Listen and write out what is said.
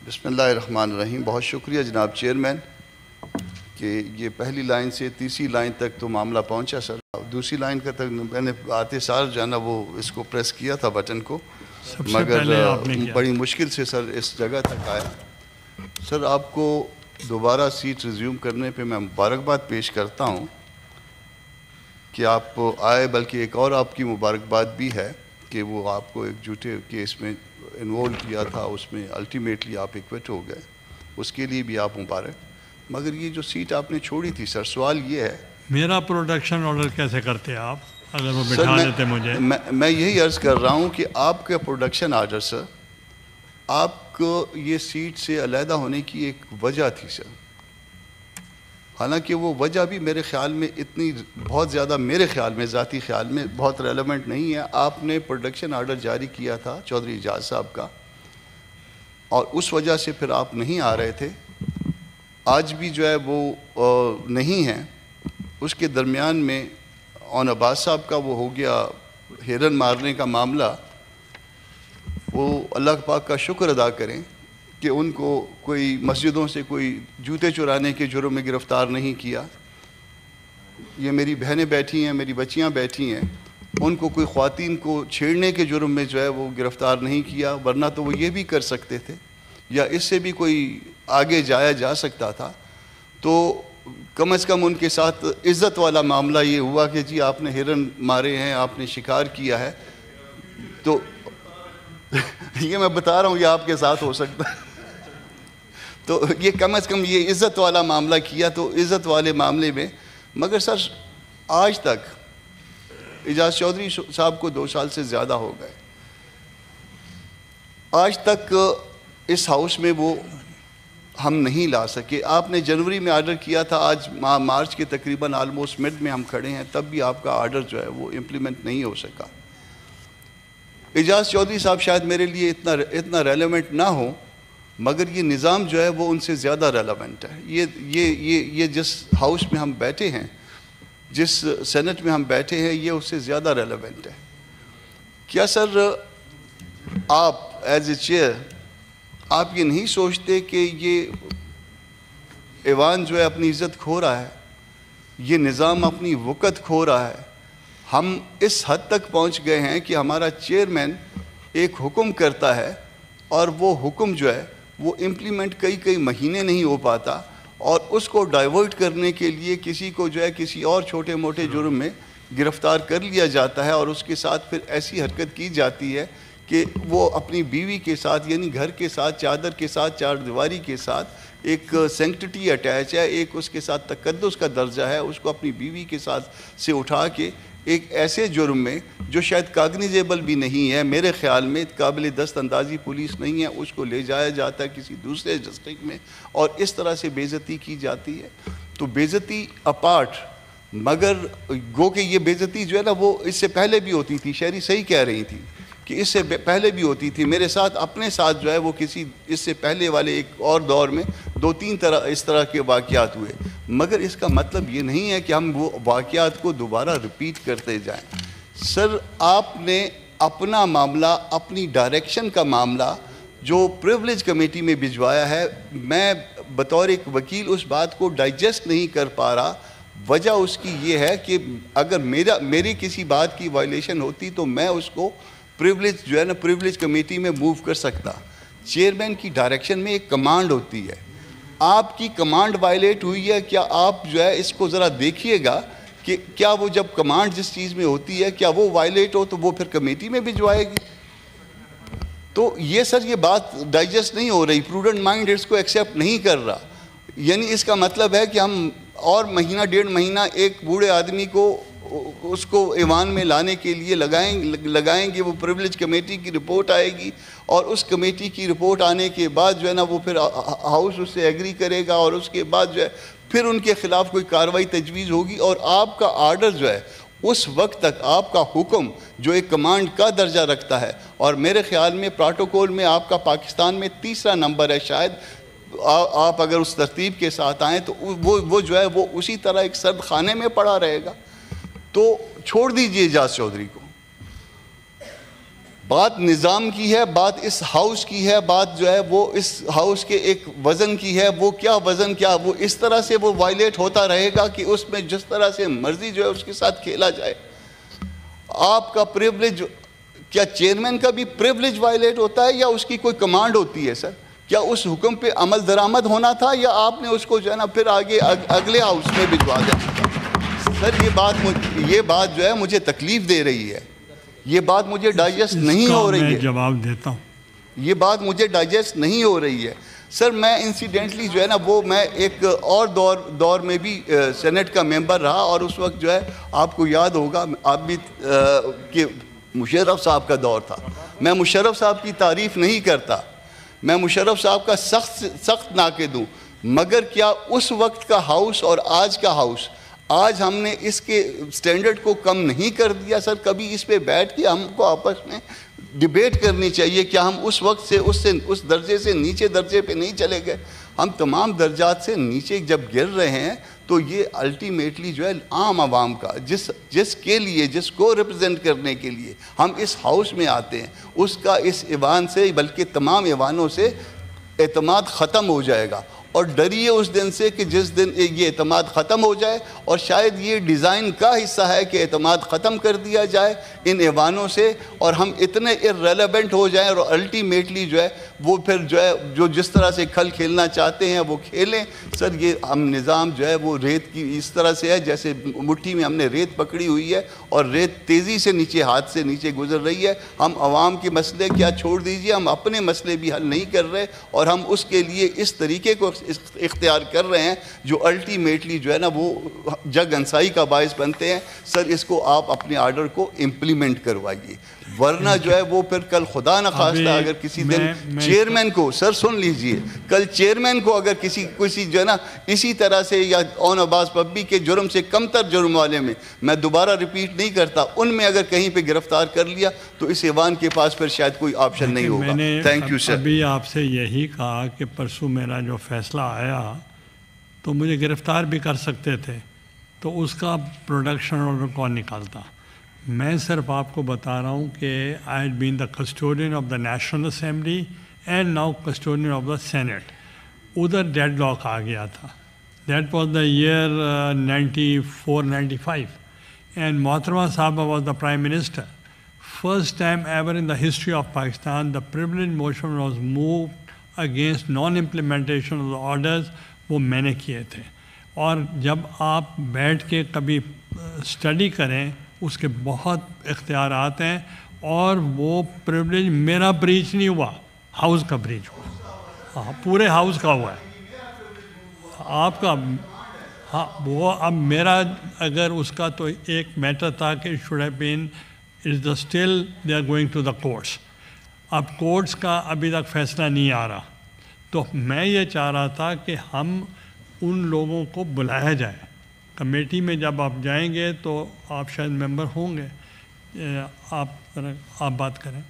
بسم اللہ الرحمن الرحیم. بہت شکریہ جناب چیئرمین کہ یہ پہلی لائن سے تیسری لائن تک تو معاملہ پہنچا سر. دوسری لائن کا تک میں نے آتے سال جو ہے نا وہ اس کو پریس کیا تھا بٹن کو, مگر بڑی مشکل سے سر اس جگہ تک آیا. سر آپ کو دوبارہ سیٹ ریزیوم کرنے پہ میں مبارکباد پیش کرتا ہوں کہ آپ آئے, بلکہ ایک اور آپ کی مبارکباد بھی ہے کہ وہ آپ کو ایک جھوٹے کیس میں انوالو کیا تھا, اس میں الٹیمیٹلی آپ ایکوٹ ہو گئے, اس کے لیے بھی آپ مبارک. مگر یہ جو سیٹ آپ نے چھوڑی تھی سر, سوال یہ ہے میرا پروڈکشن آرڈر کیسے کرتے آپ اگر وہ بٹھا دیتے مجھے؟ میں یہی عرض کر رہا ہوں کہ آپ کا پروڈکشن آرڈر سر, آپ کو یہ سیٹ سے علیحدہ ہونے کی ایک وجہ تھی سر. حالانکہ وہ وجہ بھی میرے خیال میں اتنی بہت زیادہ میرے خیال میں ذاتی خیال میں بہت ریلیونٹ نہیں ہے. آپ نے پروڈکشن آرڈر جاری کیا تھا چودھری اعجاز صاحب کا, اور اس وجہ سے پھر آپ نہیں آ رہے تھے. آج بھی جو ہے وہ نہیں ہیں. اس کے درمیان میں اون عباس صاحب کا وہ ہو گیا ہرن مارنے کا معاملہ. وہ اللہ پاک کا شکر ادا کریں کہ ان کو کوئی مسجدوں سے کوئی جوتے چرانے کے جرم میں گرفتار نہیں کیا. یہ میری بہنیں بیٹھی ہیں, میری بچیاں بیٹھی ہیں, ان کو کوئی خواتین کو چھیڑنے کے جرم میں جو ہے وہ گرفتار نہیں کیا, ورنہ تو وہ یہ بھی کر سکتے تھے یا اس سے بھی کوئی آگے جایا جا سکتا تھا. تو کم از کم ان کے ساتھ عزت والا معاملہ یہ ہوا کہ جی آپ نے ہرن مارے ہیں, آپ نے شکار کیا ہے. تو یہ میں بتا رہا ہوں یہ آپ کے ساتھ ہو سکتا ہے. تو یہ کم از کم یہ عزت والا معاملہ کیا, تو عزت والے معاملے میں. مگر سر آج تک اعجاز چودھری صاحب کو 2 سال سے زیادہ ہو گئے, آج تک اس ہاؤس میں وہ ہم نہیں لا سکے. آپ نے جنوری میں آرڈر کیا تھا, آج مارچ کے تقریباً آلموسٹ مڈ میں ہم کھڑے ہیں, تب بھی آپ کا آرڈر جو ہے وہ امپلیمنٹ نہیں ہو سکا. اعجاز چودھری صاحب شاید میرے لیے اتنا ریلیونٹ نہ ہو, مگر یہ نظام جو ہے وہ ان سے زیادہ ریلیونٹ ہے. یہ جس ہاؤس میں ہم بیٹھے ہیں, جس سینٹ میں ہم بیٹھے ہیں, یہ اس سے زیادہ ریلیونٹ ہے. کیا سر آپ ایز اے چیئر آپ یہ نہیں سوچتے کہ یہ ایوان جو ہے اپنی عزت کھو رہا ہے, یہ نظام اپنی وقت کھو رہا ہے؟ ہم اس حد تک پہنچ گئے ہیں کہ ہمارا چیئرمین ایک حکم کرتا ہے اور وہ حکم جو ہے وہ امپلیمنٹ کئی مہینے نہیں ہو پاتا, اور اس کو ڈائیورٹ کرنے کے لیے کسی کو جو ہے کسی اور چھوٹے موٹے جرم میں گرفتار کر لیا جاتا ہے, اور اس کے ساتھ پھر ایسی حرکت کی جاتی ہے کہ وہ اپنی بیوی کے ساتھ, یعنی گھر کے ساتھ, چادر کے ساتھ, چار دیواری کے ساتھ ایک سینکٹٹی اٹیچ ہے, ایک اس کے ساتھ تقدس کا درجہ ہے, اس کو اپنی بیوی کے ساتھ سے اٹھا کے ایک ایسے جرم میں جو شاید کاگنیزیبل بھی نہیں ہے, میرے خیال میں قابل دست اندازی پولیس نہیں ہے, اس کو لے جایا جاتا ہے کسی دوسرے ڈسٹرکٹ میں, اور اس طرح سے بے عزتی کی جاتی ہے. تو بے عزتی اپارٹ, مگر گو کہ یہ بے عزتی جو ہے نا وہ اس سے پہلے بھی ہوتی تھی. شہری صحیح کہہ رہی تھی کہ اس سے پہلے بھی ہوتی تھی. میرے ساتھ اپنے ساتھ جو ہے وہ کسی اس سے پہلے والے ایک اور دور میں 2-3 اس طرح کے واقعات ہوئے, مگر اس کا مطلب یہ نہیں ہے کہ ہم وہ واقعات کو دوبارہ رپیٹ کرتے جائیں. سر آپ نے اپنا معاملہ, اپنی ڈائریکشن کا معاملہ جو پریولیج کمیٹی میں بھجوایا ہے, میں بطور ایک وکیل اس بات کو ڈائجسٹ نہیں کر پا رہا. وجہ اس کی یہ ہے کہ اگر میری کسی بات کی وائلیشن ہوتی تو میں اس کو پریولیج جو ہے نا پریولیج کمیٹی میں موو کر سکتا. چیئرمین کی ڈائریکشن میں ایک کمانڈ ہوتی ہے, آپ کی کمانڈ وائلیٹ ہوئی ہے, کیا آپ جو ہے اس کو ذرا دیکھیے گا کہ کیا وہ جب کمانڈ جس چیز میں ہوتی ہے کیا وہ وائلیٹ ہو تو وہ پھر کمیٹی میں بھجوائے گی. تو یہ سر یہ بات ڈائجسٹ نہیں ہو رہی, پروڈنٹ مائنڈ اس کو ایکسیپٹ نہیں کر رہا. یعنی اس کا مطلب ہے کہ ہم اور مہینہ 1.5 مہینہ ایک بوڑھے آدمی کو اس کو ایوان میں لانے کے لیے لگائیں گے. وہ پریولیج کمیٹی کی رپورٹ آئے گی, اور اس کمیٹی کی رپورٹ آنے کے بعد جو ہے نا وہ پھر ہاؤس اس سے ایگری کرے گا, اور اس کے بعد جو ہے پھر ان کے خلاف کوئی کارروائی تجویز ہوگی, اور آپ کا آرڈر جو ہے اس وقت تک آپ کا حکم جو ایک کمانڈ کا درجہ رکھتا ہے, اور میرے خیال میں پروٹوکول میں آپ کا پاکستان میں 3 نمبر ہے شاید, آپ اگر اس ترتیب کے ساتھ آئیں تو وہ جو ہے وہ اسی طرح ایک سرد خانے میں پڑا رہے گا. تو چھوڑ دیجئے اعجاز چودھری کو, بات نظام کی ہے، بات اس ہاؤس کی ہے، بات جو ہے وہ اس ہاؤس کے ایک وزن کی ہے. وہ کیا وزن، کیا وہ اس طرح سے وہ وائلیٹ ہوتا رہے گا کہ اس میں جس طرح سے مرضی جو ہے اس کے ساتھ کھیلا جائے. آپ کا پریولیج، کیا چیئرمین کا بھی پریولیج وائلیٹ ہوتا ہے یا اس کی کوئی کمانڈ ہوتی ہے سر؟ کیا اس حکم پہ عمل درآمد ہونا تھا یا آپ نے اس کو جو ہے نا پھر آگے اگلے ہاؤس میں بھجوا دینا تھا؟ سر یہ بات جو ہے مجھے تکلیف دے رہی ہے، یہ بات مجھے ڈائجسٹ نہیں ہو رہی ہے. میں جواب دیتا ہوں. یہ بات مجھے ڈائجسٹ نہیں ہو رہی ہے سر. میں انسیڈنٹلی جو ہے نا وہ میں ایک اور دور میں بھی سینٹ کا ممبر رہا، اور اس وقت جو ہے آپ کو یاد ہوگا آپ بھی کہ مشرف صاحب کا دور تھا. میں مشرف صاحب کی تعریف نہیں کرتا، میں مشرف صاحب کا سخت ناقد ہوں، مگر کیا اس وقت کا ہاؤس اور آج کا ہاؤس، آج ہم نے اس کے سٹینڈرڈ کو کم نہیں کر دیا سر؟ کبھی اس پہ بیٹھ کے ہم کو آپس میں ڈیبیٹ کرنی چاہیے. کیا ہم اس وقت سے اس درجے سے نیچے درجے پہ نہیں چلے گئے؟ ہم تمام درجات سے نیچے جب گر رہے ہیں تو یہ الٹیمیٹلی جو ہے عام عوام کا جس کے لیے، جس کو ریپرزینٹ کرنے کے لیے ہم اس ہاؤس میں آتے ہیں، اس کا اس ایوان سے بلکہ تمام ایوانوں سے اعتماد ختم ہو جائے گا. اور ڈریے اس دن سے کہ جس دن یہ اعتماد ختم ہو جائے، اور شاید یہ ڈیزائن کا حصہ ہے کہ اعتماد ختم کر دیا جائے ان ایوانوں سے، اور ہم اتنے ارریلیونٹ ہو جائیں اور الٹیمیٹلی جو ہے وہ پھر جو ہے جو جس طرح سے کھل کھیلنا چاہتے ہیں وہ کھیلیں. سر یہ ہم نظام جو ہے وہ ریت کی اس طرح سے ہے جیسے مٹھی میں ہم نے ریت پکڑی ہوئی ہے اور ریت تیزی سے نیچے، ہاتھ سے نیچے گزر رہی ہے. ہم عوام کے مسئلے کیا چھوڑ دیجئے، ہم اپنے مسئلے بھی حل نہیں کر رہے، اور ہم اس کے لیے اس طریقے کو اختیار کر رہے ہیں جو الٹیمیٹلی جو ہے نا وہ جگ انسائی کا باعث بنتے ہیں. سر اس کو آپ اپنے آرڈر کو امپلیمنٹ کروائیے، ورنہ جو ہے وہ پھر کل خدا نہ خواستہ اگر کسی دن چیئرمین کو، سر سن لیجئے، کل چیئرمین کو اگر کسی جو ہے نا اسی طرح سے یا اون عباس پبی کے جرم سے کم تر جرم والے میں دوبارہ ریپیٹ نہیں کرتا، ان میں اگر کہیں پہ گرفتار کر لیا تو اس ایوان کے پاس پھر شاید کوئی آپشن نہیں ہوگا. Thank you sir. ابھی آپ سے یہی کہا کہ پرسوں میرا جو فیصلہ آیا تو مجھے گرفتار بھی کر سکتے تھے، تو اس کا پروڈکشن آرڈر کون نکالتا؟ میں صرف آپ کو بتا رہا ہوں کہ I had been the custodian of the national assembly and now custodian of the senate. ادھر ڈیڈ لاک آ گیا تھا. That was the year 94-95 and محترمہ صاحبہ was the prime minister. First time ever in the history of Pakistan, the privilege motion was moved against non-implementation of the orders. وہ میں نے کیے تھے. اور جب آپ بیٹھ کے کبھی اسٹڈی کریں اس کے بہت اختیارات ہیں، اور وہ پریولیج میرا بریچ نہیں ہوا، ہاؤس کا بریچ ہوا. ہاں پورے ہاؤس کا ہوا ہے آپ کا. ہاں وہ اب میرا اگر اس کا تو ایک میٹر تھا کہ should have been still they are going to the courts. اب کورٹس کا ابھی تک فیصلہ نہیں آ رہا، تو میں یہ چاہ رہا تھا کہ ہم ان لوگوں کو بلایا جائے کمیٹی میں. جب آپ جائیں گے تو آپ شاید ممبر ہوں گے، آپ بات کریں.